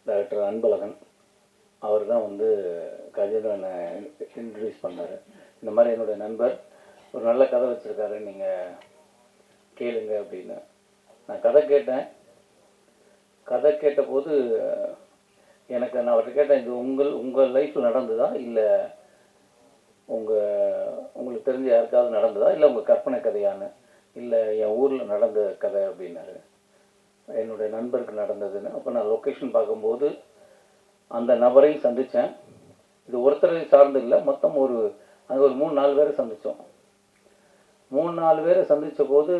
Director Anbazhagan. அவர் தான் வந்து கஜேந்திரனை introduce பண்ணார். இந்த மாதிரி என்னுடைய நண்பர் ஒரு நல்ல கதை வச்சுருக்காரு, நீங்கள் கேளுங்க அப்படின்னு. நான் கதை கேட்டேன். கதை கேட்டபோது நான் அவர்கிட்ட கேட்டேன், இது உங்கள் லைஃப்பில் நடந்ததா, இல்லை உங்களுக்கு தெரிஞ்ச யாருக்காவது நடந்ததா, இல்லை உங்கள் கற்பனை கதையான்னு. இல்லை என் ஊரில் நடந்த கதை அப்படின்னாரு. என்னுடைய நண்பருக்கு நடந்ததுன்னு. அப்போ நான் லொக்கேஷன் பார்க்கும்போது அந்த நபரையும் சந்தித்தேன். இது ஒருத்தரை சார்ந்து இல்லை, மொத்தம் அங்கே ஒரு 3-4 பேரை சந்தித்தோம். 3-4 பேரை சந்தித்த போது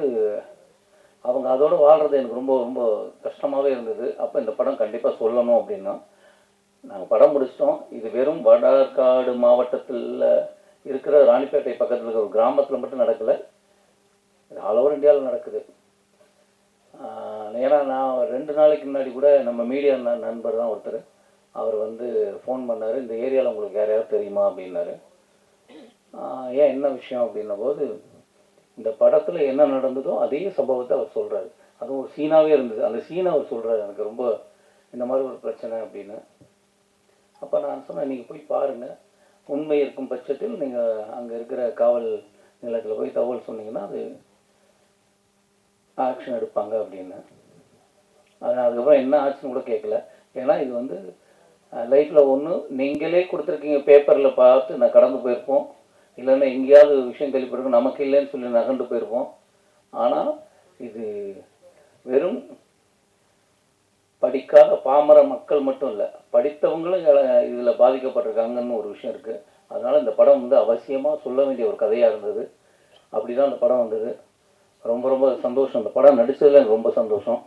அவங்க அதோடு வாழ்கிறது எனக்கு ரொம்ப ரொம்ப கஷ்டமாகவே இருந்தது. அப்போ இந்த படம் கண்டிப்பாக சொல்லணும் அப்படின்னா நாங்கள் படம் முடிச்சிட்டோம். இது வெறும் வடார்காடு மாவட்டத்தில் இருக்கிற ராணிப்பேட்டை பக்கத்தில் இருக்கிற ஒரு கிராமத்தில் மட்டும் நடக்கலை, இது ஆல் ஓவர் இந்தியாவில் நடக்குது. ஏன்னா நான் 2 நாளைக்கு முன்னாடி கூட நம்ம மீடியா நண்பர் தான் ஒருத்தர், அவர் வந்து ஃபோன் பண்ணார், இந்த ஏரியாவில் உங்களுக்கு யாரையாவது தெரியுமா அப்படின்னாரு. ஏன் என்ன விஷயம் அப்படின்ன போது, இந்த படத்தில் என்ன நடந்ததோ அதே சம்பவத்தை அவர் சொல்கிறாரு. அதுவும் ஒரு சீனாவே இருந்தது. அந்த சீனை அவர் சொல்கிறாரு, எனக்கு ரொம்ப இந்த மாதிரி ஒரு பிரச்சனை அப்படின்னு. அப்போ நான் சொன்னேன், நீங்கள் போய் பாருங்கள், உண்மை இருக்கும் பட்சத்தில் நீங்கள் அங்கே இருக்கிற காவல் நிலையத்தில் போய் தகவல் சொன்னீங்கன்னா அது ஆக்ஷன் எடுப்பாங்க அப்படின்னு. அதுக்கப்புறம் என்ன ஆச்சுன்னு கூட கேட்கல. ஏன்னா இது வந்து லைஃப்பில் ஒன்று நீங்களே கொடுத்துருக்கீங்க, பேப்பரில் பார்த்து நான் கடந்து போயிருப்போம், இல்லைன்னா எங்கேயாவது விஷயம் கேள்விப்பட்டிருக்கோம், நமக்கு இல்லைன்னு சொல்லி நகண்டு போயிருப்போம். ஆனால் இது வெறும் படிக்காத பாமர மக்கள் மட்டும் இல்லை, படித்தவங்களும் இதில் பாதிக்கப்பட்டிருக்காங்கன்னு ஒரு விஷயம் இருக்குது. அதனால் இந்த படம் வந்து அவசியமாக சொல்ல வேண்டிய ஒரு கதையாக இருந்தது. அப்படி தான் அந்த படம் வந்தது. ரொம்ப ரொம்ப சந்தோஷம். அந்த படம் நடித்ததில் எனக்கு ரொம்ப சந்தோஷம்.